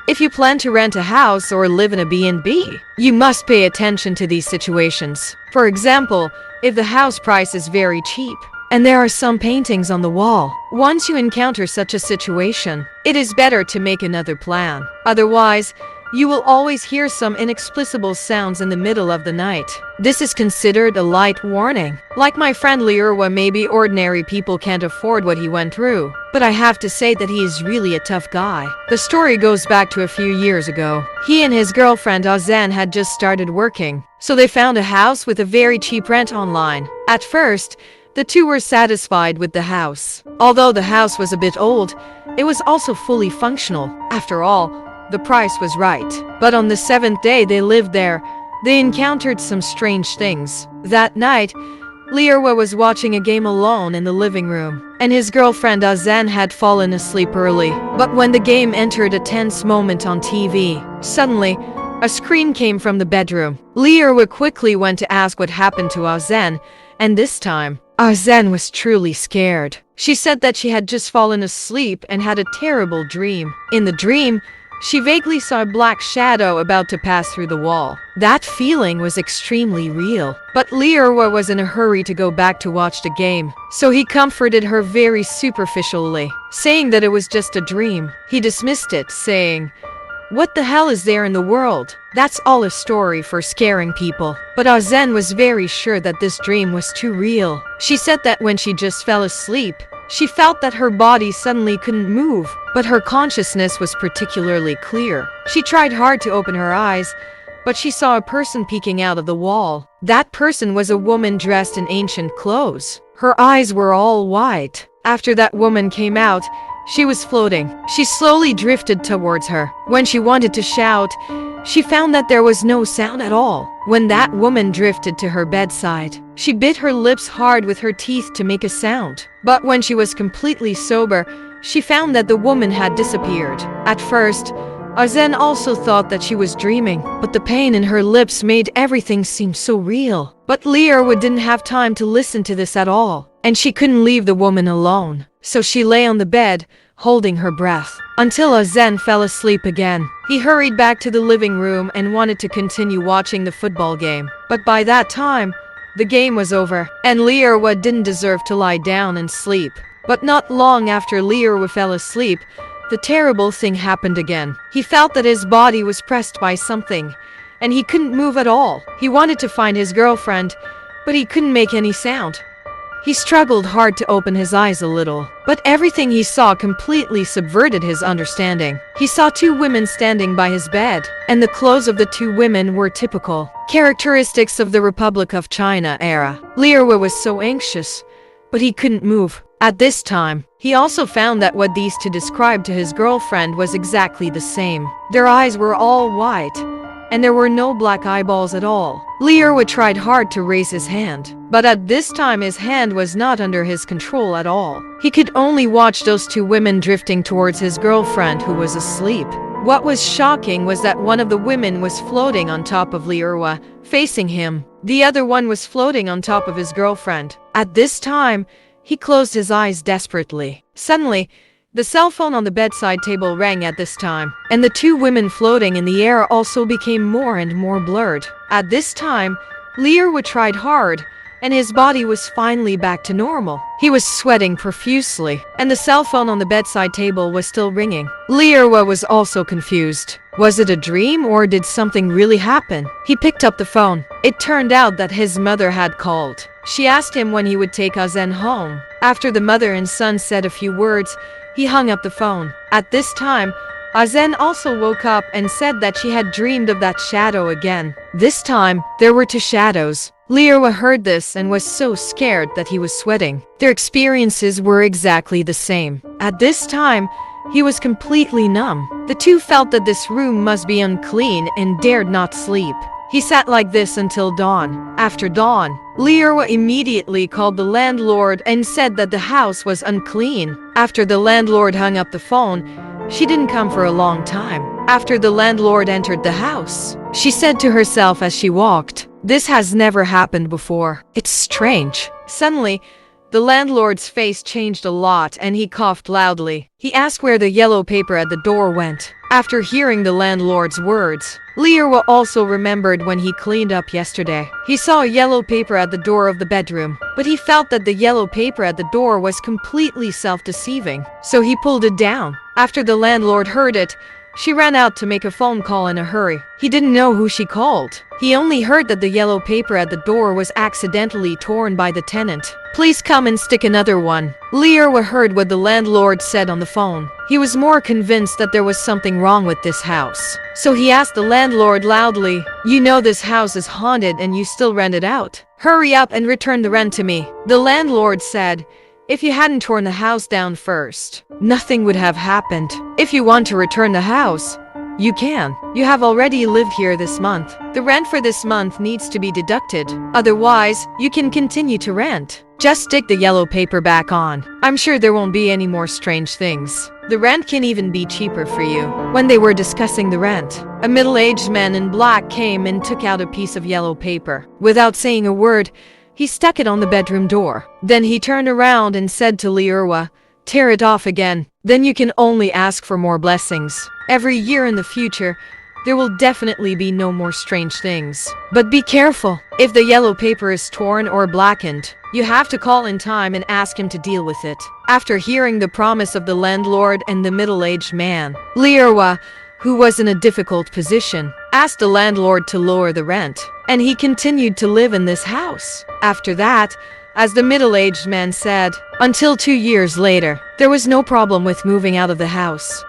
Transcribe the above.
If you plan to rent a house or live in a B&B, you must pay attention to these situations. For example, if the house price is very cheap, and there are some paintings on the wall, once you encounter such a situation, it is better to make another plan. Otherwise, you will always hear some inexplicable sounds in the middle of the night. This is considered a light warning. Like my friend Liurwa, maybe ordinary people can't afford what he went through, but I have to say that he is really a tough guy. The story goes back to a few years ago. He and his girlfriend Azan had just started working, so they found a house with a very cheap rent online. At first, the two were satisfied with the house. Although the house was a bit old, it was also fully functional. After all, the price was right. But on the 7th day they lived there, they encountered some strange things. That night, Liurwa was watching a game alone in the living room, and his girlfriend Azan had fallen asleep early. But when the game entered a tense moment on TV, suddenly, a scream came from the bedroom. Liurwa quickly went to ask what happened to Azan, and this time, Azan was truly scared. She said that she had just fallen asleep and had a terrible dream. In the dream, she vaguely saw a black shadow about to pass through the wall. That feeling was extremely real. But Liurwa was in a hurry to go back to watch the game, so he comforted her very superficially, saying that it was just a dream. He dismissed it, saying, "What the hell is there in the world? That's all a story for scaring people." But Azan was very sure that this dream was too real. She said that when she just fell asleep, she felt that her body suddenly couldn't move, but her consciousness was particularly clear. She tried hard to open her eyes, but she saw a person peeking out of the wall. That person was a woman dressed in ancient clothes. Her eyes were all white. After that woman came out, she was floating. She slowly drifted towards her. When she wanted to shout, she found that there was no sound at all. When that woman drifted to her bedside, she bit her lips hard with her teeth to make a sound. But when she was completely sober, she found that the woman had disappeared. At first, Azan also thought that she was dreaming, but the pain in her lips made everything seem so real. But Liurwa didn't have time to listen to this at all, and she couldn't leave the woman alone. So she lay on the bed, holding her breath, until Azan fell asleep again. He hurried back to the living room and wanted to continue watching the football game. But by that time, the game was over, and Liurwa didn't deserve to lie down and sleep. But not long after Liurwa fell asleep, the terrible thing happened again. He felt that his body was pressed by something, and he couldn't move at all. He wanted to find his girlfriend, but he couldn't make any sound. He struggled hard to open his eyes a little, but everything he saw completely subverted his understanding. He saw two women standing by his bed, and the clothes of the two women were typical characteristics of the Republic of China era. Liurwa was so anxious, but he couldn't move. At this time, he also found that what these two described to his girlfriend was exactly the same. Their eyes were all white, and there were no black eyeballs at all. Liurwa tried hard to raise his hand, but at this time his hand was not under his control at all. He could only watch those two women drifting towards his girlfriend who was asleep. What was shocking was that one of the women was floating on top of Liurwa, facing him. The other one was floating on top of his girlfriend. At this time, he closed his eyes desperately. Suddenly, the cell phone on the bedside table rang at this time, and the two women floating in the air also became more and more blurred. At this time, Liurwa tried hard, and his body was finally back to normal. He was sweating profusely, and the cell phone on the bedside table was still ringing. Liurwa was also confused. Was it a dream or did something really happen? He picked up the phone. It turned out that his mother had called. She asked him when he would take Azan home. After the mother and son said a few words, he hung up the phone. At this time, Azan also woke up and said that she had dreamed of that shadow again. This time, there were two shadows. Liurwa heard this and was so scared that he was sweating. Their experiences were exactly the same. At this time, he was completely numb. The two felt that this room must be unclean and dared not sleep. He sat like this until dawn. After dawn, Liurwa immediately called the landlord and said that the house was unclean. After the landlord hung up the phone, she didn't come for a long time. After the landlord entered the house, she said to herself as she walked, "This has never happened before. It's strange." Suddenly, the landlord's face changed a lot and he coughed loudly. He asked where the yellow paper at the door went. After hearing the landlord's words, Liirwa also remembered when he cleaned up yesterday. He saw a yellow paper at the door of the bedroom, but he felt that the yellow paper at the door was completely self-deceiving, so he pulled it down. After the landlord heard it, she ran out to make a phone call in a hurry. He didn't know who she called. He only heard that the yellow paper at the door was accidentally torn by the tenant. Please come and stick another one. Liirwa heard what the landlord said on the phone. He was more convinced that there was something wrong with this house. So he asked the landlord loudly, "You know this house is haunted and you still rent it out. Hurry up and return the rent to me." The landlord said, "If you hadn't torn the house down first, nothing would have happened. If you want to return the house, you can. You have already lived here this month. The rent for this month needs to be deducted. Otherwise, you can continue to rent. Just stick the yellow paper back on. I'm sure there won't be any more strange things. The rent can even be cheaper for you." When they were discussing the rent, a middle-aged man in black came and took out a piece of yellow paper. Without saying a word, he stuck it on the bedroom door. Then he turned around and said to Liirwa, "Tear it off again. Then you can only ask for more blessings. Every year in the future, there will definitely be no more strange things. But be careful. If the yellow paper is torn or blackened, you have to call in time and ask him to deal with it." After hearing the promise of the landlord and the middle-aged man, Liirwa, who was in a difficult position, asked the landlord to lower the rent, and he continued to live in this house. After that, as the middle-aged man said, until 2 years later, there was no problem with moving out of the house.